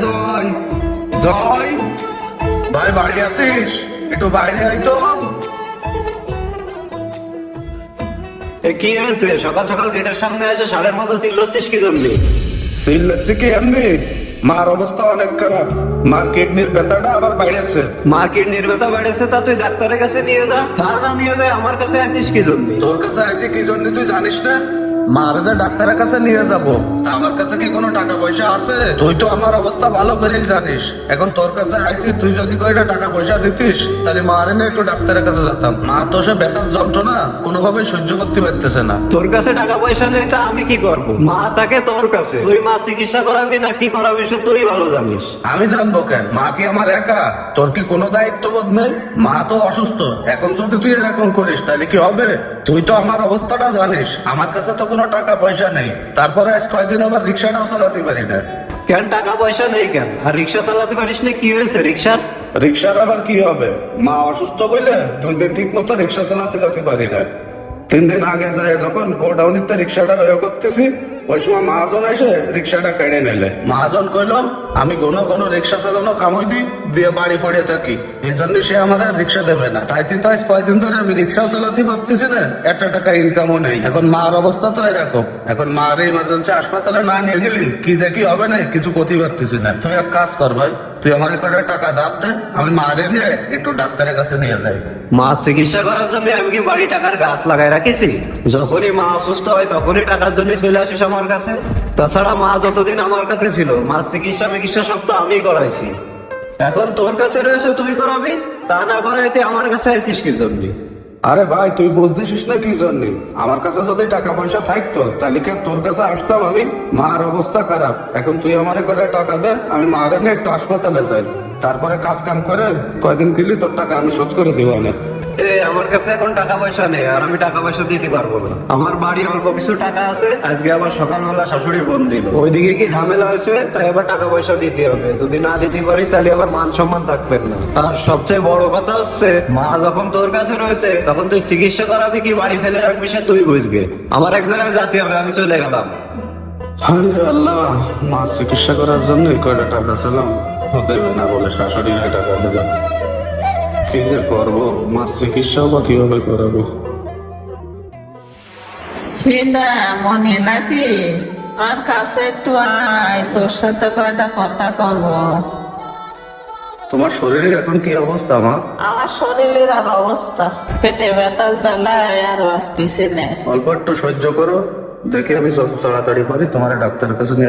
জয় জয় ভাই, বাড়ি আছিস? একটু বাইরে আয় তো। কি হয়েছে? সকাল সকাল গেটের সামনে এসে সাড়ের মতো চিল্লাচ্ছিস কি জন্য? সিল্লাসি কি এমনি? মার অবস্থা অনেক খারাপ। মার কিডনির ব্যথাটা আবার বাড়িয়েছে। মা কিডনির ব্যথা বেড়েছে, তা তুই ডাক্তারের কাছে নিয়ে যা। তা না নিয়ে যায় আমার কাছে আসিস কি জন্য? তোর কাছে আইসি কি জন্য তুই জানিস না? মার যে ডাক্তারের কাছে নিয়ে যাব, তা আমার কাছে কি কোনো টাকা পয়সা আছে? তুই তো আমার অবস্থা ভালো করেই জানিস। এখন তোর কাছে আইসি, তুই যদি কয়টা টাকা পয়সা দিতিস তাহলে মা এনে একটু ডাক্তারের কাছে যেতাম। মা তো সে ব্যথার যন্ত্রণা কোনোভাবে সহ্য করতে পারতেছে না। তোর কাছে টাকা পয়সা নেই, তা আমি কি করব? মা থাকে তোর কাছে, তুই মা চিকিৎসা করাবি না কি করাবি সে তুই ভালো জানিস। আমি জানবো কেন? মা কি আমার একা? তোর কি কোনো দায়িত্ববোধ নেই? মা তো অসুস্থ, এখন যদি তুই এরকম করিস তাহলে কি হবে? তুই তো আমার অবস্থাটা জানিস, আমার কাছে তো কোনো টাকা পয়সা নেই। তারপরে আজ কয়দিন আবার রিক্সাটাও চালাতে পারি না। কেন টাকা পয়সা নেই কেন? আর রিক্সা চালাতে পারিস না? কি হয়েছে রিক্সার? রিক্সার আবার কি হবে? মা অসুস্থ বলে 2 দিন ঠিক মতো রিক্সা চালাতে যেতে পারি না। 3 দিন আগে যায় যখন গোডাউনিতে রিক্সাটা বের করতেছি, ওই সময় মহাজন এসে রিক্সাটা কেড়ে নিলে। মহাজন কইল আমি কোনো রিক্সা চালানো কামই দিই দিয়ে বাড়ি পড়ে থাকি, এই জন্য সে আমার আর রিক্সা দেবে না। তাইতে তো আজ কয়দিন ধরে আমি রিক্সাও চালাতে পারতেছি না, একটা টাকা ইনকামও নেই। এখন মার অবস্থা তো এরকম। এখন মার ইমার্জেন্সি হাসপাতালে না নিয়ে গেলি কি যে কি হবে না কিছু করতে পারতেছি না। তুই এক কাজ কর ভাই, তুই আমার কয়টা টাকা দাঁত দে, আমি মারে নিয়ে একটু ডাক্তারের কাছে নিয়ে যাই। মা চিকিৎসা করার জন্য আমি কি বাড়ি টাকার গাছ লাগাই রাখিছি? যখনই মা অসুস্থ হয় তখনই টাকার জন্য চলে আসিস আমার কাছে। তাছাড়া মা যতদিন আমার কাছে ছিল মা চিকিৎসা মিকিৎসা সব তো আমি করাইছি। এখন তোর কাছে রয়েছে তুই করাবি, তা না করাইতে আমার কাছে আসিস কি জন্য? আরে ভাই, তুই বুঝতেছিস না কি জন্য? আমার কাছে যদি টাকা পয়সা থাকতো তাহলে কি তোর কাছে আসতাম আমি? মার অবস্থা খারাপ, এখন তুই আমারে করে টাকা দে, আমি মারে নিয়ে একটু হাসপাতালে যাই। তারপরে কাজ কাম করে কয়দিন গেলি তোর টাকা আমি শোধ করে দিব না। আমার কাছে এখন টাকা পয়সা নেই, আর আমি টাকা পয়সা দিতে পারবো না। আমার বাড়ি অল্প কিছু টাকা আছে, আজকে আবার সকালবেলা শাশুড়ি ফোন দিল, ওইদিকে কি ঝামেলা হয়েছে, তাই আবার টাকা পয়সা দিতে হবে। যদি না দিতে পারি তাহলে আবার মান সম্মান থাকবে না। আর সবচেয়ে বড় কথা হচ্ছে মা যখন তোর কাছে রয়েছে তখন তুই চিকিৎসা করাবি কি বাড়ি ফেলে রাখবি সে তুই বুঝবে। আমার এক জায়গায় যেতে হবে, আমি চলে গেলাম। হায় আল্লাহ, মা চিকিৎসা করার জন্য কয়টা টাকা ছিলাম, দেবে না বলে শাশুড়ি টাকা দেবে। কি যে করবো, মা চিকিৎসাও বা কিভাবে করাবো? ফিদা মনে নাকি? আর কাছে একটু আয়, তোর সাথে কয়টা কথা কব। তোমার শরীরের এখন কি অবস্থা মা? আমার শরীরের আর অবস্থা, পেটে ব্যথা জ্বালায় আর আসতেছে না। অল্প একটু সহ্য করো, দেখে আমি যত তাড়াতাড়ি পারি তোমার ডাক্তারের কাছে নিয়ে